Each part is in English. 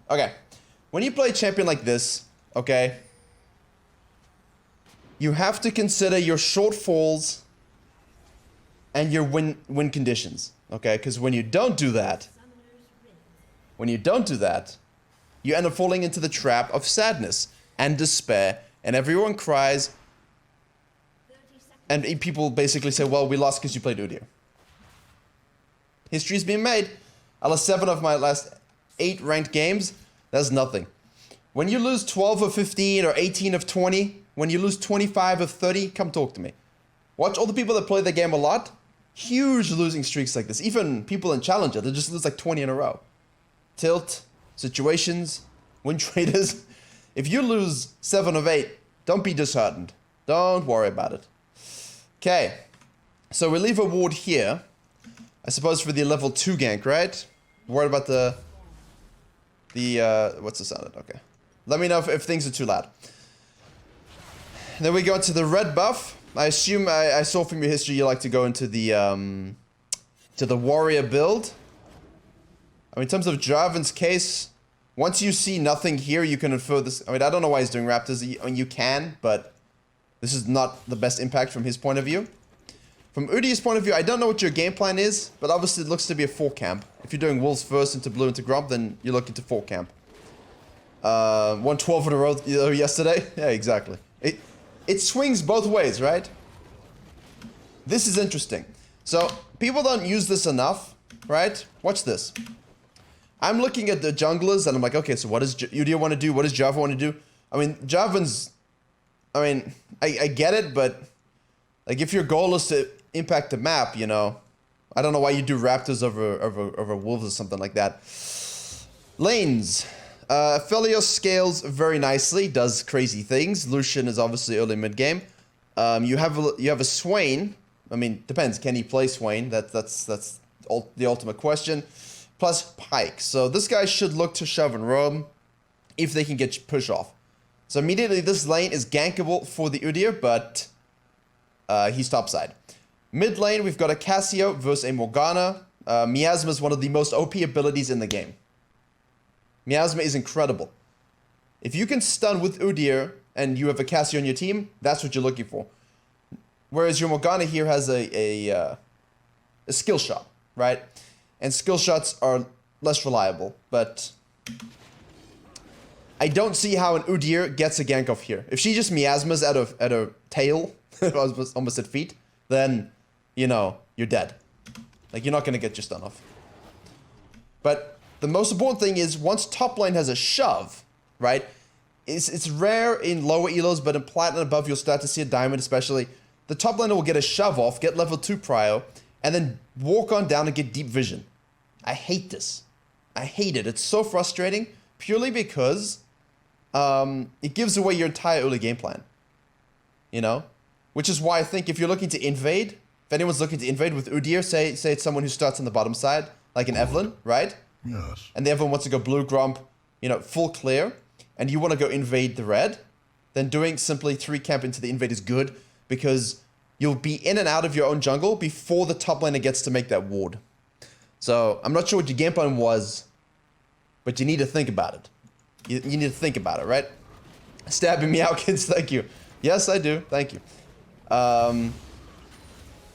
Okay. When you play a champion like this, okay, you have to consider your shortfalls and your win conditions, okay? Because when you don't do that, you end up falling into the trap of sadness and despair, and everyone cries, and people basically say, well, we lost because you played Udyr. History's being made. I lost 7 of my last 8 ranked games. That's nothing. When you lose 12 of 15 or 18 of 20, when you lose 25 of 30, come talk to me. Watch all the people that play the game a lot. Huge losing streaks like this. Even people in Challenger, they just lose like 20 in a row. Tilt, situations, win traders. If you lose 7 of 8, don't be disheartened. Don't worry about it. Okay. So we leave a ward here. I suppose for the level 2 gank, right? Worried about the what's the sound? Okay. Let me know if things are too loud. Then we go to the red buff. I assume I saw from your history you like to go into the warrior build. I mean, in terms of Jarvan's case, once you see nothing here, you can infer this. I mean, I don't know why he's doing Raptors. I mean, you can, but this is not the best impact from his point of view. From Udyr's point of view, I don't know what your game plan is, but obviously it looks to be a 4 camp. If you're doing wolves first into blue into grump, then you look into 4 camp. 112 in a row yesterday. Yeah, exactly. It swings both ways, right? This is interesting. So people don't use this enough, right? Watch this. I'm looking at the junglers and I'm like, okay, so what does Udyr want to do? What does Jarvan want to do? I mean, Jarvan's... I mean, I get it, but... Like, if your goal is to impact the map, you know... I don't know why you do Raptors over Wolves or something like that. Lanes. Aphelios scales very nicely, does crazy things. Lucian is obviously early mid-game. You have a Swain. I mean, depends. Can he play Swain? That's the ultimate question. Plus Pike. So this guy should look to shove and roam if they can get push off. So immediately this lane is gankable for the Udyr, but he's topside. Mid lane, we've got a Cassio versus a Morgana. Miasma is one of the most OP abilities in the game. Miasma is incredible. If you can stun with Udyr and you have a Cassio on your team, that's what you're looking for. Whereas your Morgana here has a skill shot, right? And skill shots are less reliable, but I don't see how an Udyr gets a gank off here. If she just miasmas at her tail, almost at feet, then, you know, you're dead. Like, you're not going to get your stun off. But the most important thing is, once top lane has a shove, right? It's rare in lower elos, but in platinum above, you'll start to see a diamond especially. The top laner will get a shove off, get level 2 prio, and then walk on down and get deep vision. I hate this. I hate it. It's so frustrating, purely because it gives away your entire early game plan. You know? Which is why I think if you're looking to invade, if anyone's looking to invade with Udyr, say it's someone who starts on the bottom side, like an Evelyn, right? Yes. And the Evelyn wants to go blue, grump, you know, full clear, and you want to go invade the red, then doing simply 3 camp into the invade is good, because you'll be in and out of your own jungle before the top laner gets to make that ward. So, I'm not sure what your game plan was, but you need to think about it. You need to think about it, right? Stabbing me out, kids, thank you. Yes, I do, thank you.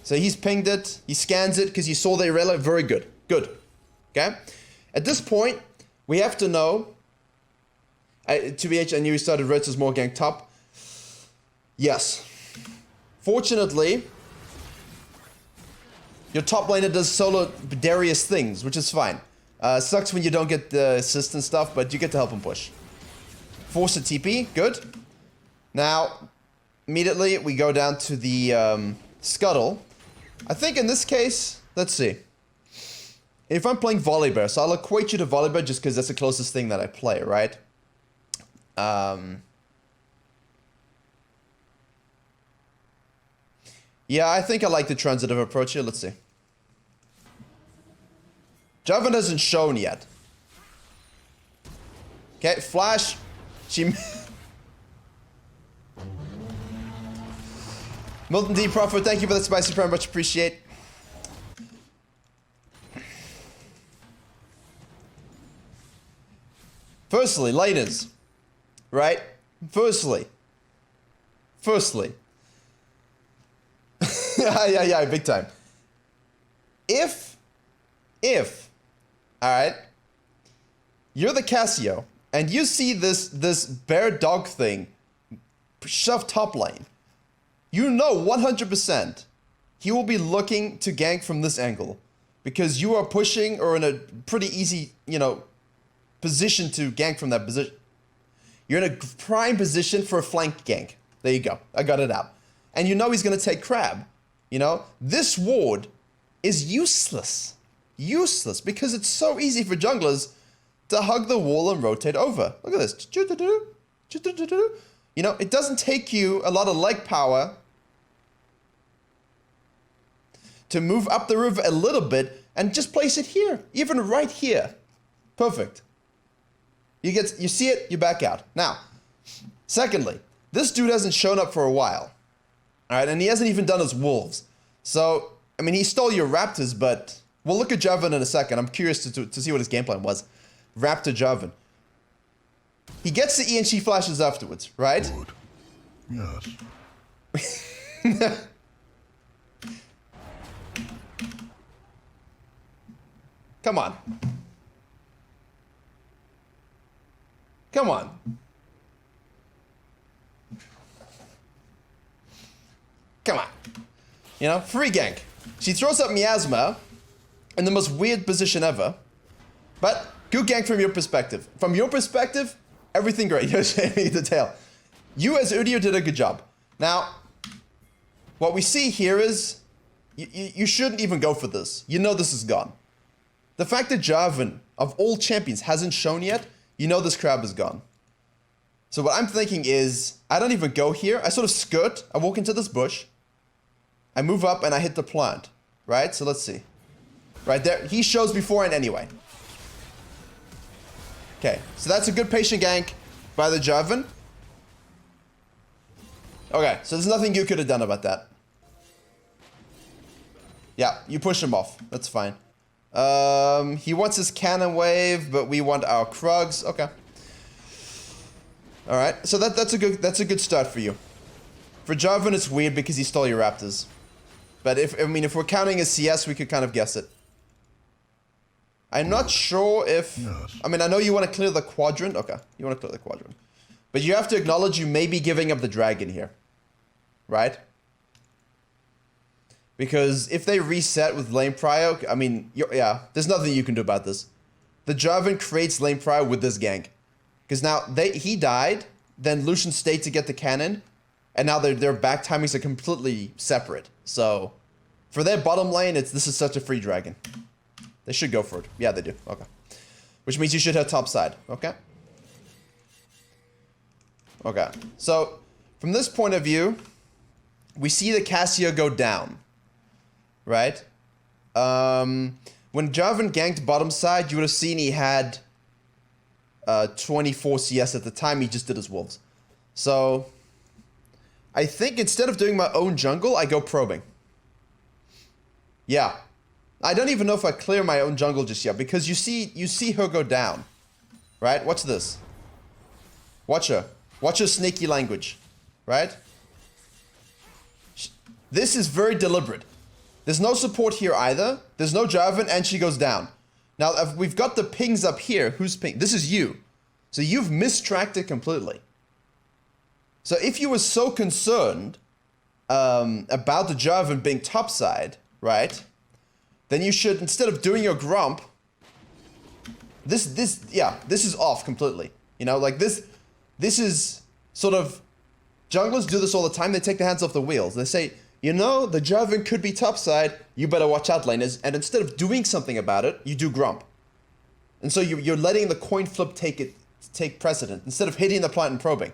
So he's pinged it, he scans it, because he saw the Irelia, very good. Good. Okay? At this point, we have to know, TBH, I knew he started red, so more gank top. Yes. Fortunately, your top laner does solo Darius things, which is fine. Sucks when you don't get the assist and stuff, but you get to help him push. Force a TP, good. Now, immediately we go down to the scuttle. I think in this case, let's see. If I'm playing Volibear, so I'll equate you to Volibear just because that's the closest thing that I play, right? Yeah, I think I like the transitive approach here. Let's see. Jarvan hasn't shown yet. Okay, Flash. She... Milton D. Prophet, thank you for the spicy prayer. Much appreciate. Firstly, laners, right? Firstly. yeah, big time. If, all right, you're the Cassio, and you see this bear dog thing shoved top lane, you know 100% he will be looking to gank from this angle, because you are pushing or in a pretty easy, position to gank from that position. You're in a prime position for a flank gank. There you go. I got it out. And you know he's going to take crab. This ward is useless. Useless, because it's so easy for junglers to hug the wall and rotate over. Look at this. It doesn't take you a lot of leg power to move up the river a little bit and just place it here, even right here. Perfect. You see it, you back out. Now, secondly, this dude hasn't shown up for a while. All right, and he hasn't even done his wolves. So, I mean, he stole your raptors, but we'll look at Jarvan in a second. I'm curious to see what his game plan was. Raptor Jarvan. He gets the ENC flashes afterwards, right? Good. Yes. Come on. Come on. Come on. Free gank. She throws up Miasma in the most weird position ever. But good gank from your perspective. From your perspective, everything great. You're shaving the tail. You as Udyr did a good job. Now, what we see here is you shouldn't even go for this. You know this is gone. The fact that Jarvan, of all champions, hasn't shown yet, you know this crab is gone. So what I'm thinking is, I don't even go here. I sort of skirt. I walk into this bush. I move up and I hit the plant. Right? So let's see. Right there. He shows beforehand anyway. Okay. So that's a good patient gank by the Jarvan. Okay. So there's nothing you could have done about that. Yeah. You push him off. That's fine. He wants his cannon wave, but we want our Krugs. Okay. All right. So that's a good start for you. For Jarvan, it's weird because he stole your raptors. But if we're counting as CS, we could kind of guess it. I'm not sure if... Yes. I know you want to clear the quadrant. Okay. You want to clear the quadrant. But you have to acknowledge you may be giving up the dragon here. Right? Because if they reset with lane prio, there's nothing you can do about this. The Jarvan creates lane prio with this gank. Because now he died, then Lucian stayed to get the cannon, and now their back timings are completely separate. So for their bottom lane, this is such a free dragon. They should go for it. Yeah, they do. Okay. Which means you should hit top side. Okay. Okay. So from this point of view, we see the Cassio go down. Right? When Jarvan ganked bottom side, you would have seen he had 24 CS at the time. He just did his wolves. So I think instead of doing my own jungle, I go probing. Yeah. I don't even know if I clear my own jungle just yet, because you see her go down. Right? Watch this. Watch her. Watch her sneaky language. Right? This is very deliberate. There's no support here either. There's no Jarvan, and she goes down. Now, if we've got the pings up here. Who's ping? This is you. So you've mistracked it completely. So if you were so concerned about the Jarvan being topside, right? Then you should, instead of doing your grump, this is off completely. This is sort of, junglers do this all the time. They take their hands off the wheels. They say, the Jarvan could be topside. You better watch out, laners. And instead of doing something about it, you do grump. And so you're letting the coin flip take precedent instead of hitting the plant and probing.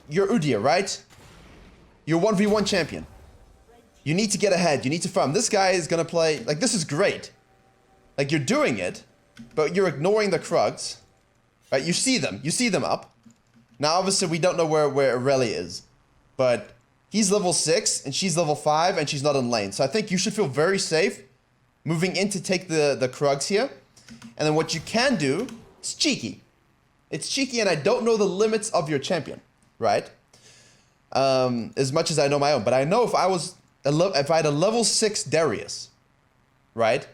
You're Udyr, right? You're 1v1 champion. You need to get ahead. You need to farm. This guy is going to play... this is great. You're doing it, but you're ignoring the Krugs. Right? You see them. You see them up. Now, obviously, we don't know where Irelia is. But he's level 6, and she's level 5, and she's not in lane. So I think you should feel very safe moving in to take the Krugs here. And then what you can do, it's cheeky. It's cheeky, and I don't know the limits of your champion, right? As much as I know my own. But I know if I had a level 6 Darius, right?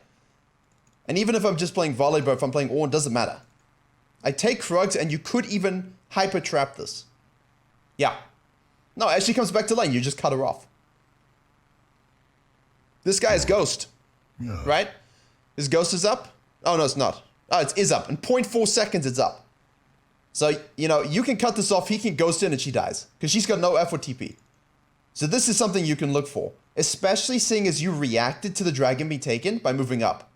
And even if I'm just playing volley, but if I'm playing Ornn, it doesn't matter. I take Krugs, and you could even hyper trap this. Yeah. No, as she comes back to lane, you just cut her off. This guy is Ghost, Yeah. right? His Ghost is up? Oh, no, it's not. Oh, it is up. In 0.4 seconds, it's up. So, you know, you can cut this off. He can Ghost in and she dies. Because she's got no F or TP. So this is something you can look for. Especially seeing as you reacted to the dragon being taken by moving up.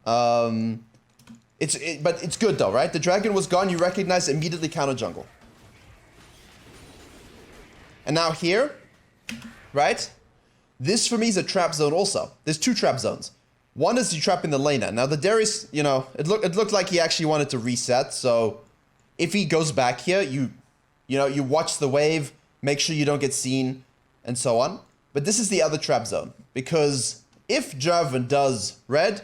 But it's good though, right? The dragon was gone. You recognize immediately counter jungle. And now here, right? This for me is a trap zone also. There's 2 trap zones. One is you trapping the laner. Now the Darius, you know, it looked like he actually wanted to reset. So if he goes back here, you watch the wave, make sure you don't get seen, and so on. But this is the other trap zone. Because if Jarvan does red,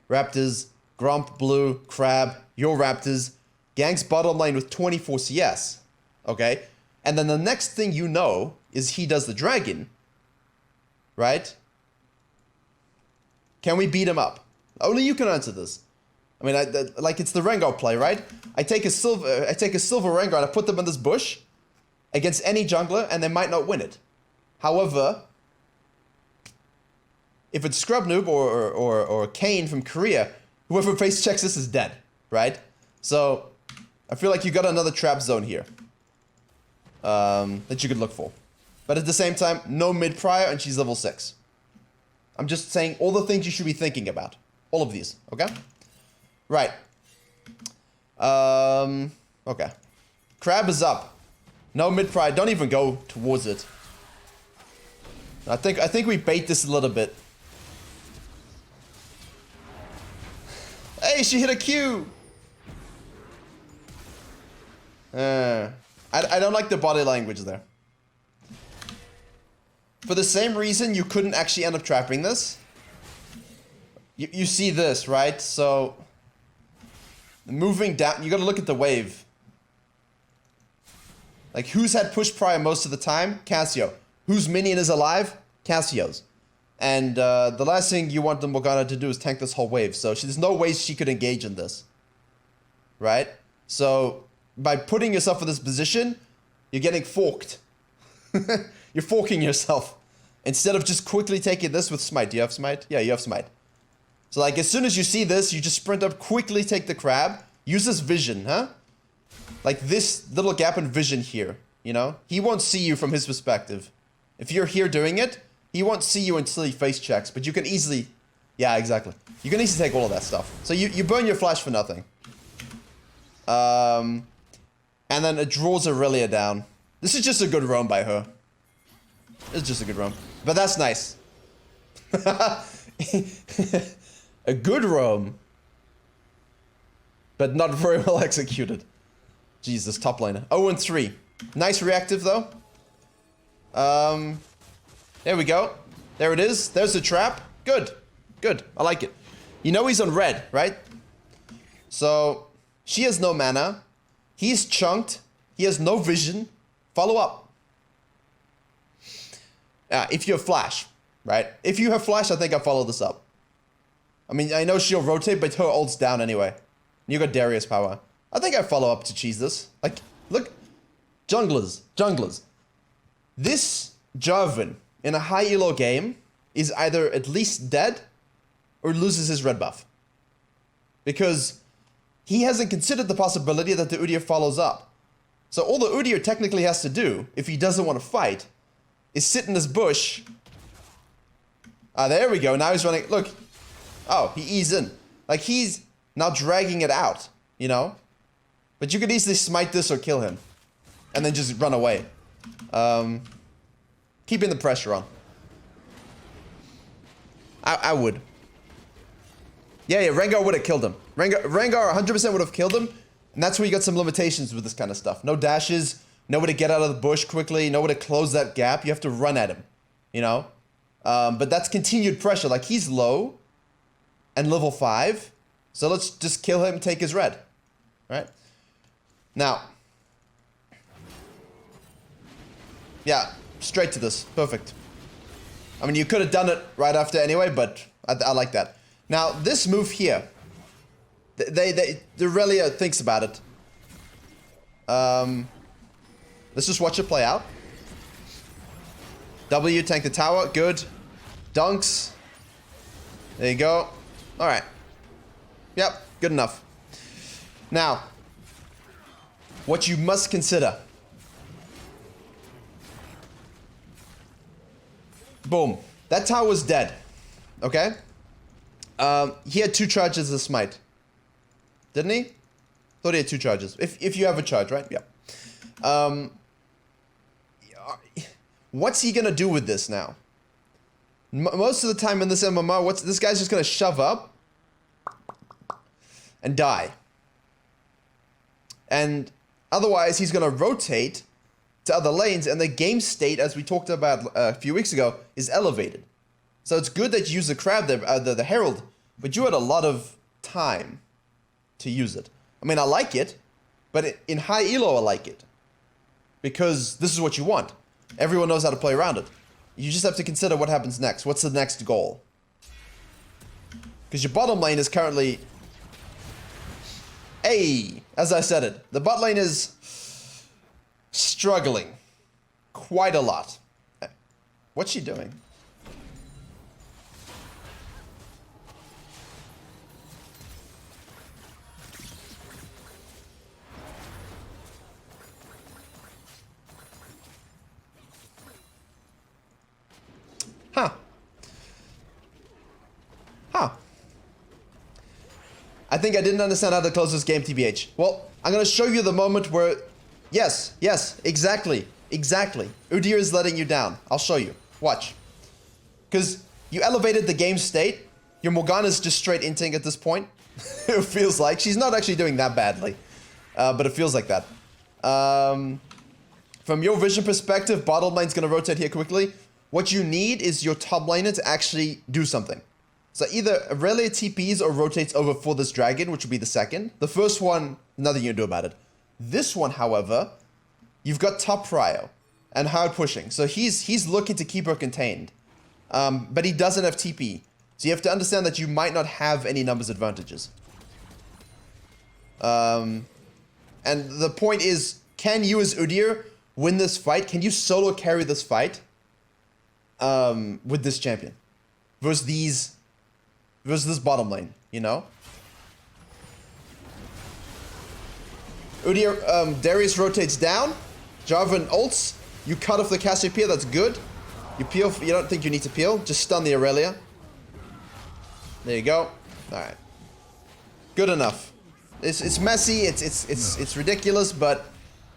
Raptors, Grump, blue, Crab, your Raptors, ganks bottom lane with 24 CS. Okay? And then the next thing you know is he does the dragon. Right? Can we beat him up? Only you can answer this. I mean, like it's the Rengar play, right? I take a silver Rengar and I put them in this bush against any jungler, and they might not win it. However, if it's Scrub Noob or Kane from Korea, whoever face checks this is dead, right? So I feel like you got another trap zone here that you could look for. But at the same time, no mid prior, and she's level 6. I'm just saying all the things you should be thinking about. All of these, okay? Right. Okay. Crab is up. No mid prior. Don't even go towards it. I think we bait this a little bit. Hey, she hit a Q. I don't like the body language there. For the same reason, you couldn't actually end up trapping this. You see this, right? So, moving down, you gotta look at the wave. Like, who's had push prior most of the time? Cassio. Whose minion is alive? Cassio's. And the last thing you want the Morgana to do is tank this whole wave. So, there's no way she could engage in this. Right? So, by putting yourself in this position, you're getting forked. You're forking yourself. Instead of just quickly taking this with smite. Do you have smite? Yeah, you have smite. So like as soon as you see this, you just sprint up, quickly take the crab. Use this vision, huh? Like this little gap in vision here, you know? He won't see you from his perspective. If you're here doing it, he won't see you until he face checks. But you can easily... Yeah, exactly. You can easily take all of that stuff. So you burn your flash for nothing. And then it draws Aurelia down. This is just a good roam by her. It's just a good roam. But that's nice. A good roam. But not very well executed. Jesus, top laner. 0-3. Nice reactive, though. There we go. There it is. There's the trap. Good. Good. I like it. You know he's on red, right? So, she has no mana. He's chunked. He has no vision. Follow up. If you have flash, right? If you have flash, I think I follow this up. I mean, I know she'll rotate, but her ult's down anyway. You got Darius power. I think I follow up to cheese this. Like, look. Junglers. This Jarvan in a high elo game is either at least dead or loses his red buff. Because he hasn't considered the possibility that the Udyr follows up. So all the Udyr technically has to do, if he doesn't want to fight, is sit in this bush. There we go. Now he's running. Look. Oh, he eased in. Like, he's now dragging it out, you know? But you could easily smite this or kill him. And then just run away. Keeping the pressure on. I would. Yeah, Rengar would have killed him. Rengar 100% would have killed him. And that's where you got some limitations with this kind of stuff. No dashes. No way to get out of the bush quickly. No way to close that gap. You have to run at him. You know? But that's continued pressure. Like, he's low. and level 5. So let's just kill him, take his red. Right? Now. Yeah, straight to this. Perfect. I mean, you could have done it right after anyway, but I like that. Now, this move here. The Aurelia thinks about it. Let's just watch it play out. W, tank the tower. Good. Dunks. There you go. Alright. Yep, good enough. Now, what you must consider. Boom. That tower was dead. Okay? He had 2 charges of smite. Didn't he? Thought he had 2 charges. If you have a charge, right? Yeah. What's he gonna do with this now? Most of the time in this MMR, this guy's just gonna shove up and die. And otherwise, he's gonna rotate to other lanes, and the game state, as we talked about a few weeks ago, is elevated. So it's good that you use the crab there, the herald, but you had a lot of time to use it. I mean, I like it, but in high elo, I like it. Because this is what you want. Everyone knows how to play around it. You just have to consider what happens next. What's the next goal? Because your bottom lane is currently... Hey, as I said it, the bot lane is struggling quite a lot. What's she doing? Huh. Huh. I think I didn't understand how to close this game, TBH. Well, I'm going to show you the moment where... Yes, exactly. Udyr is letting you down. I'll show you. Watch. Because you elevated the game state. Your Morgana's just straight inting at this point. It feels like. She's not actually doing that badly. But it feels like that. From your vision perspective, bottom lane's going to rotate here quickly. What you need is your top laner to actually do something. So either Aurelia TPs or rotates over for this dragon, which would be the second. The first one, nothing you can do about it. This one, however, you've got top prio and hard pushing. So he's looking to keep her contained. But he doesn't have TP. So you have to understand that you might not have any numbers advantages. And the point is, can you as Udyr win this fight? Can you solo carry this fight? With this champion versus this bottom lane, you know? Udyr, Darius rotates down, Jarvan ults, you cut off the Cassiopeia, that's good. You peel, you don't think you need to peel, just stun the Aurelia. There you go. Alright. Good enough. It's messy, it's ridiculous, but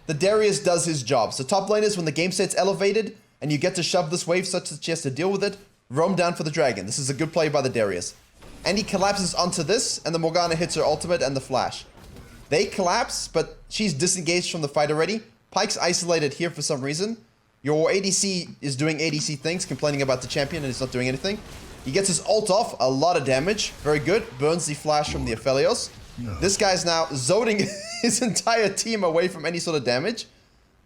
the Darius does his job. So top laners, when the game state's elevated, and you get to shove this wave such that she has to deal with it, roam down for the dragon. This is a good play by the Darius. And he collapses onto this, and the Morgana hits her ultimate and the flash. They collapse, but she's disengaged from the fight already. Pyke's isolated here for some reason. Your ADC is doing ADC things, complaining about the champion, and it's not doing anything. He gets his ult off, a lot of damage. Very good. Burns the flash from the Aphelios. Yeah. This guy's now zoning his entire team away from any sort of damage.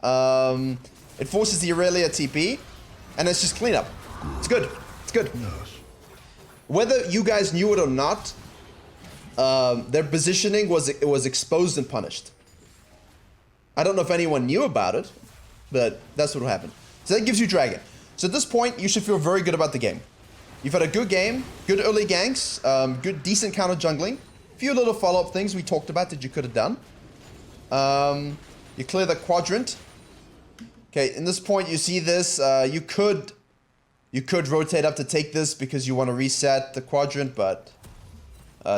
It forces the Aurelia TP, and it's just cleanup. It's good. It's good. Yes. Whether you guys knew it or not, their positioning was exposed and punished. I don't know if anyone knew about it, but that's what happened. So that gives you Dragon. So at this point, you should feel very good about the game. You've had a good game, good early ganks, good decent counter jungling, few little follow-up things we talked about that you could have done. You clear the quadrant. Okay, in this point, you see this. You could rotate up to take this because you want to reset the quadrant, but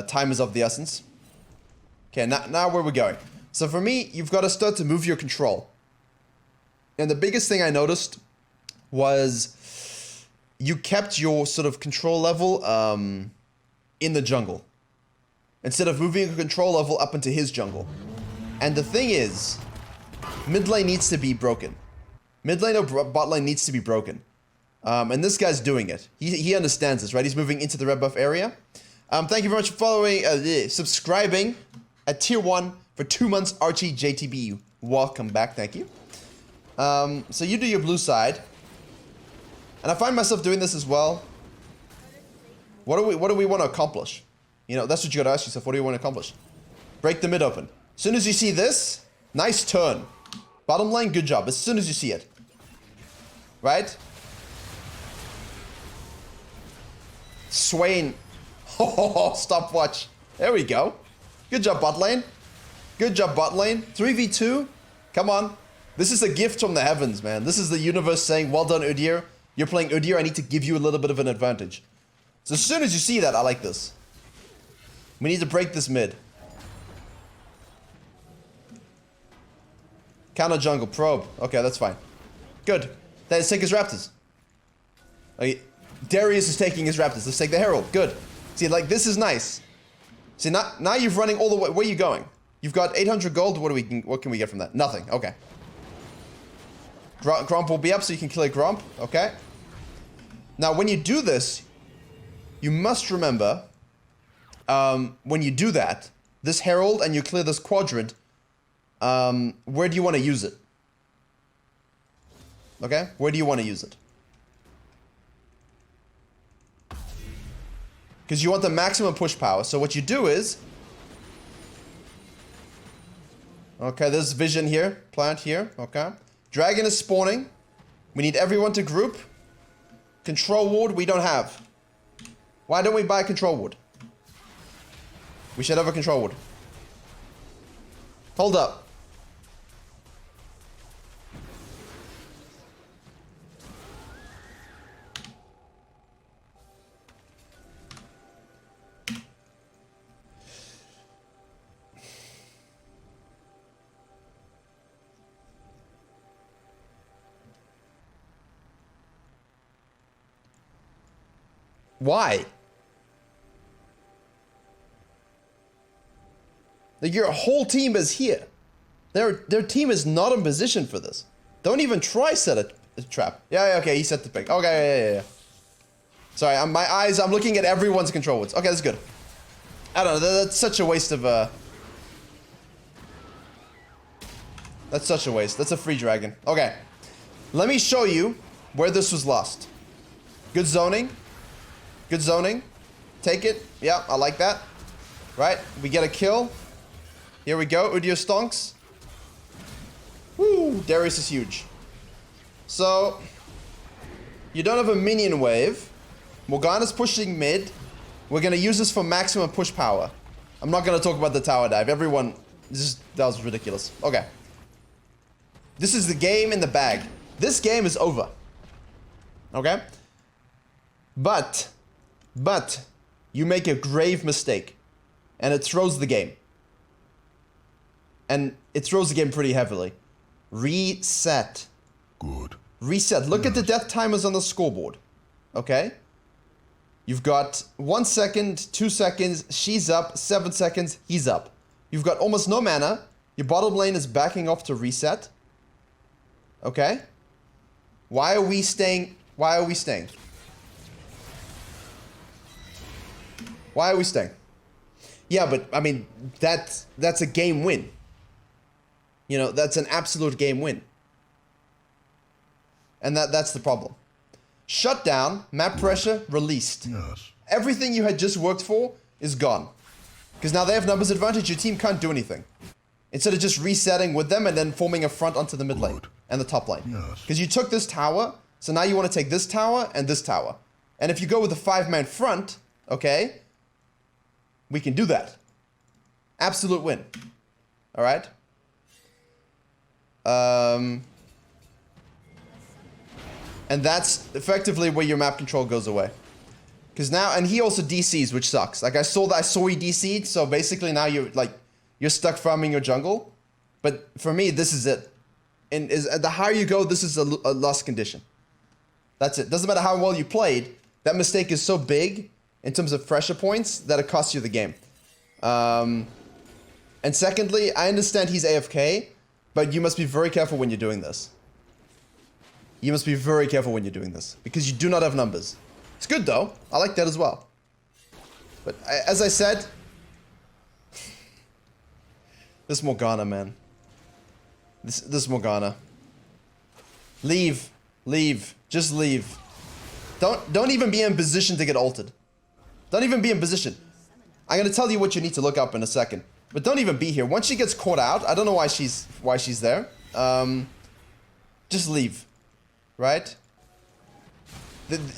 time is of the essence. Okay, now where we're going. So for me, you've got to start to move your control. And the biggest thing I noticed was you kept your sort of control level in the jungle instead of moving your control level up into his jungle. And the thing is, mid lane needs to be broken. Mid lane or bot lane needs to be broken. And this guy's doing it. He understands this, right? He's moving into the red buff area. Thank you very much for following, subscribing at tier 1 for 2 months, Archie JTB. Welcome back, thank you. So you do your blue side. And I find myself doing this as well. What do we want to accomplish? You know, that's what you gotta ask yourself. What do you want to accomplish? Break the mid open. As soon as you see this, nice turn. Bottom lane, good job. As soon as you see it. Right? Swain. Oh, stopwatch. There we go. Good job, bot lane. Good job, bot lane. 3v2. Come on. This is a gift from the heavens, man. This is the universe saying, well done, Udyr. You're playing Udyr. I need to give you a little bit of an advantage. So as soon as you see that, I like this. We need to break this mid. Counter jungle, probe. Okay, that's fine. Good. Let's take his raptors. Okay. Darius is taking his raptors. Let's take the herald. Good. See, like, this is nice. See, now you're running all the way. Where are you going? You've got 800 gold. What can we get from that? Nothing. Okay. Gromp will be up so you can kill a Gromp. Okay. Now, when you do this, you must remember, when you do that, this herald and you clear this quadrant, where do you want to use it? Okay? Where do you want to use it? Because you want the maximum push power. So what you do is... Okay, there's vision here. Plant here. Okay. Dragon is spawning. We need everyone to group. Control ward we don't have. Why don't we buy a control ward? We should have a control ward. Hold up. Why? Like, your whole team is here. Their team is not in position for this. Don't even try set a trap. Yeah, okay, he set the pick. Okay, yeah. Sorry, I'm looking at everyone's control woods. Okay, that's good. I don't know, that's such a waste of, That's such a waste. That's a free dragon. Okay. Let me show you where this was lost. Good zoning. Good zoning. Take it. Yeah, I like that. Right, we get a kill. Here we go, Udyr stonks. Woo, Darius is huge. So, you don't have a minion wave. Morgana's pushing mid. We're gonna use this for maximum push power. I'm not gonna talk about the tower dive. Everyone, that was ridiculous. Okay. This is the game in the bag. This game is over. Okay? But, you make a grave mistake. And it throws the game. And it throws the game pretty heavily. Reset. Good. Reset. Look at the death timers on the scoreboard. Okay? You've got 1 second, 2 seconds, she's up, 7 seconds, he's up. You've got almost no mana. Your bottom lane is backing off to reset. Okay? Why are we staying? Why are we staying? Why are we staying? Yeah, but, I mean, that's a game win. You know, that's an absolute game win. And that's the problem. Shutdown, map pressure, released. Yes. Everything you had just worked for is gone. Because now they have numbers advantage, your team can't do anything. Instead of just resetting with them and then forming a front onto the mid lane and the top lane. Yes. Because you took this tower, so now you want to take this tower and this tower. And if you go with a 5-man front, okay, we can do that. Absolute win. Alright? And that's effectively where your map control goes away. Because now, and he also DCs, which sucks. Like, I saw he DC'd, so basically now you're stuck farming your jungle. But for me, this is it. And the higher you go, this is a lost condition. That's it. Doesn't matter how well you played, that mistake is so big in terms of pressure points that it costs you the game. And secondly, I understand he's AFK, but you must be very careful when you're doing this. You must be very careful when you're doing this, because you do not have numbers. It's good though. I like that as well. But as I said, this Morgana, man. This Morgana. Leave. Leave. Just leave. Don't even be in position to get ulted. Don't even be in position. I'm gonna tell you what you need to look up in a second. But don't even be here. Once she gets caught out, I don't know why she's there. Just leave. Right?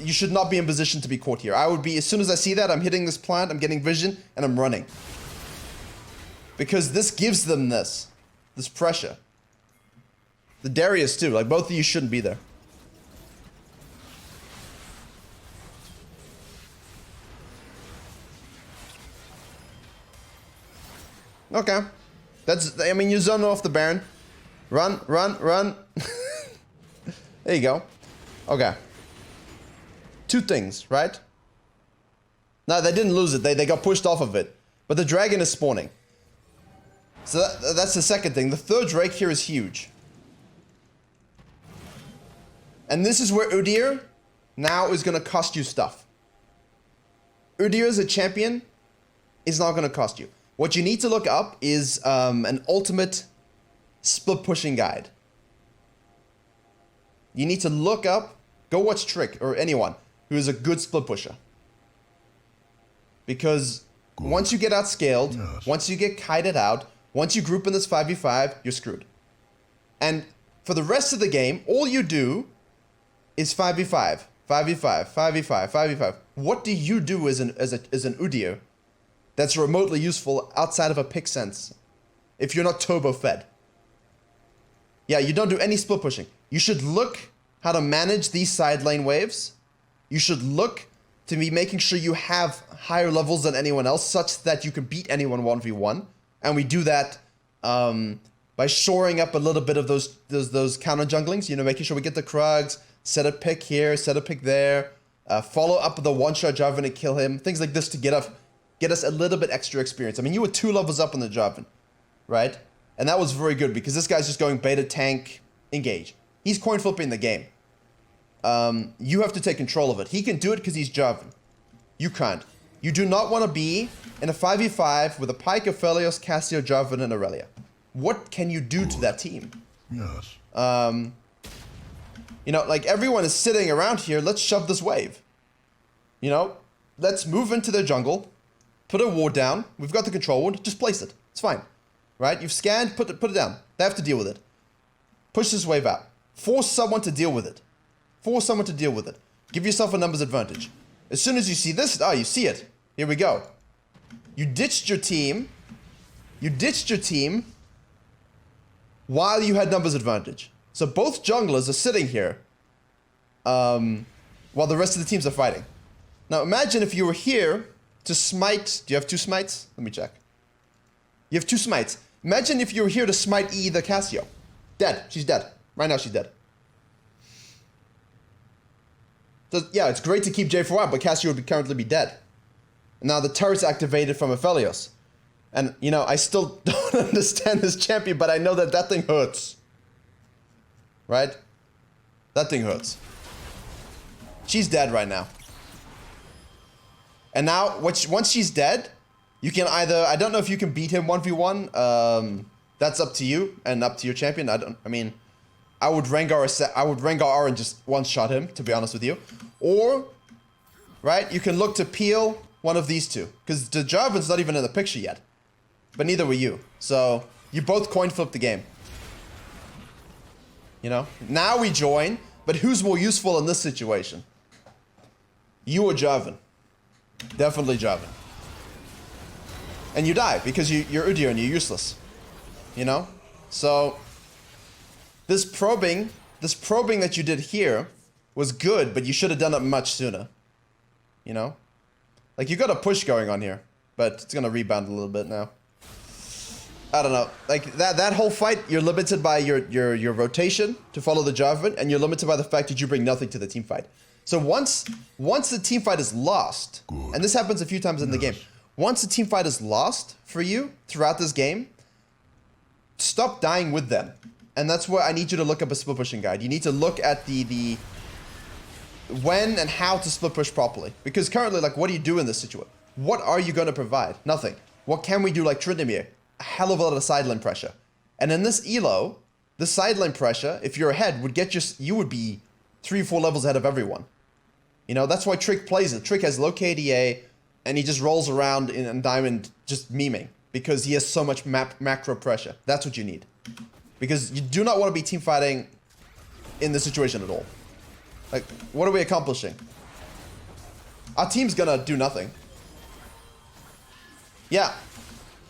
You should not be in position to be caught here. I would be, as soon as I see that, I'm hitting this plant, I'm getting vision, and I'm running. Because this gives them this pressure. The Darius too, like both of you shouldn't be there. Okay. I mean, you zone off the Baron. Run, run, run. There you go. Okay. Two things, right? No, they didn't lose it. They got pushed off of it. But the dragon is spawning. So that's the second thing. The third Drake here is huge. And this is where Udyr now is going to cost you stuff. Udyr as a champion is not going to cost you. What you need to look up is an ultimate split pushing guide. You need to look up, go watch Trick or anyone who is a good split pusher. Because once you get outscaled, once you get kited out, once you group in this 5v5, you're screwed. And for the rest of the game, all you do is 5v5, 5v5, 5v5, 5v5. What do you do as an Udyr that's remotely useful outside of a pick sense if you're not turbo fed? Yeah, you don't do any split pushing. You should look how to manage these side lane waves. You should look to be making sure you have higher levels than anyone else such that you can beat anyone 1v1. And we do that by shoring up a little bit of those counter junglings, you know, making sure we get the Krugs, set a pick here, set a pick there, follow up the one-shot Jarvan to kill him, things like this to get us a little bit extra experience. I mean, you were 2 levels up on the Jarvan, right? And that was very good because this guy's just going beta tank, engage. He's coin flipping the game. You have to take control of it. He can do it because he's Jarvan. You can't. You do not want to be in a 5v5 with a Pyke, Aphelios, Cassio, Jarvan, and Aurelia. What can you do to that team? Yes. You know, like everyone is sitting around here. Let's shove this wave. You know, let's move into their jungle. Put a ward down. We've got the control ward. Just place it. It's fine. Right? You've scanned. Put it down. They have to deal with it. Push this wave out. Force someone to deal with it. Force someone to deal with it. Give yourself a numbers advantage. As soon as you see this, you see it. Here we go. You ditched your team. You ditched your team while you had numbers advantage. So both junglers are sitting here while the rest of the teams are fighting. Now imagine if you were here to smite. Do you have 2 smites? Let me check. You have 2 smites. Imagine if you were here to smite the Cassio. Dead. She's dead. Right now she's dead. So, yeah, it's great to keep J4 out, but Cassio would currently be dead. Now the turret's activated from Aphelios. And, you know, I still don't understand this champion, but I know that thing hurts. Right? That thing hurts. She's dead right now. And now, once she's dead, you can either... I don't know if you can beat him 1v1. That's up to you and up to your champion. I would Rengar and just one-shot him, to be honest with you. Or, right, you can look to peel one of these two. Because the Jarvan's not even in the picture yet. But neither were you. So, you both coin flipped the game. You know? Now we join, but who's more useful in this situation? You or Jarvan? Definitely Jarvan. And you die, because you're Udyr and you're useless. You know? So... This probing that you did here was good, but you should have done it much sooner. You know? Like, you got a push going on here, but it's gonna rebound a little bit now. I don't know. Like, that whole fight, you're limited by your rotation to follow the Jarvan, and you're limited by the fact that you bring nothing to the team fight. So once the team fight is lost, and this happens a few times in the game, once the team fight is lost for you throughout this game, stop dying with them. And that's where I need you to look up a split pushing guide. You need to look at the when and how to split push properly. Because currently, like, what do you do in this situation? what are you going to provide? Nothing. What can we do like Tryndamere? A hell of a lot of sideline pressure. And in this elo, the sideline pressure, if you're ahead, would get you would be 3 or 4 levels ahead of everyone. You know, that's why Trick plays it. Trick has low KDA, and he just rolls around in Diamond just memeing. Because he has so much macro pressure. That's what you need. Because you do not want to be team fighting in this situation at all. Like, what are we accomplishing? Our team's gonna do nothing. Yeah.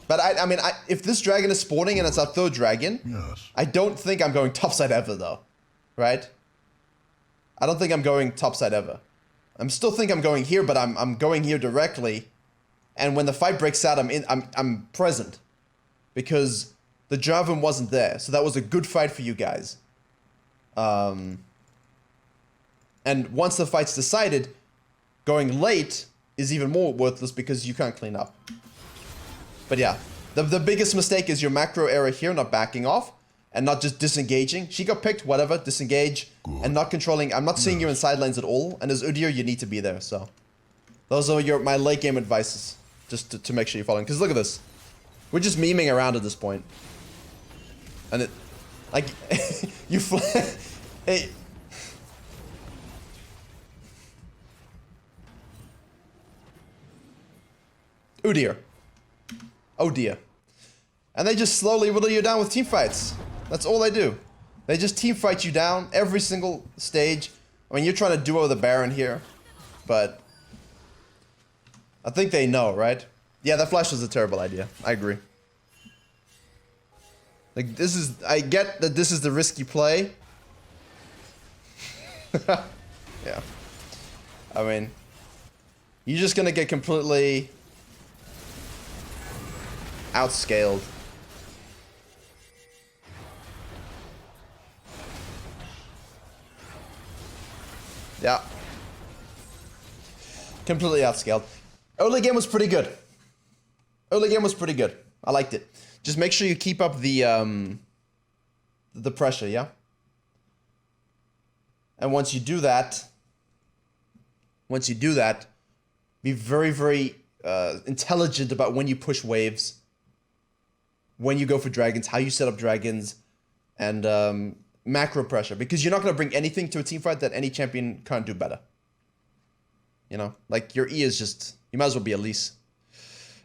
But I mean, if this dragon is spawning and it's our 3rd dragon, Yes. I don't think I'm going topside ever, though. Right? I don't think I'm going topside ever. I still think I'm going here, but I'm going here directly. And when the fight breaks out, I'm present. Because the Jarvan wasn't there. So that was a good fight for you guys. And once the fight's decided, going late is even more worthless because you can't clean up. But yeah, the biggest mistake is your macro error here, not backing off and not just disengaging. She got picked, whatever, disengage and not controlling. I'm not seeing you in side lanes at all. And as Udyr, you need to be there. So those are my late game advices, just to make sure you're following. Because look at this. We're just memeing around at this point. And it, like, you hey. Udyr. Oh dear. And they just slowly whittle you down with team fights. That's all they do. They just team fight you down every single stage. I mean, you're trying to duo the Baron here, but I think they know, right? Yeah, that flash was a terrible idea. I agree. Like, this is... I get that this is the risky play. Yeah. I mean, you're just gonna get completely outscaled. Yeah. Completely outscaled. Early game was pretty good. Early game was pretty good. I liked it. Just make sure you keep up the pressure, yeah? And once you do that, be very, very intelligent about when you push waves, when you go for dragons, how you set up dragons, and macro pressure. Because you're not going to bring anything to a team fight that any champion can't do better. You know? Like, your E is just... You might as well be Elise.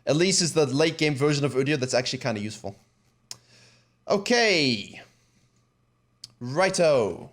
Elise is the late game version of Udyr that's actually kind of useful. Okay. Righto.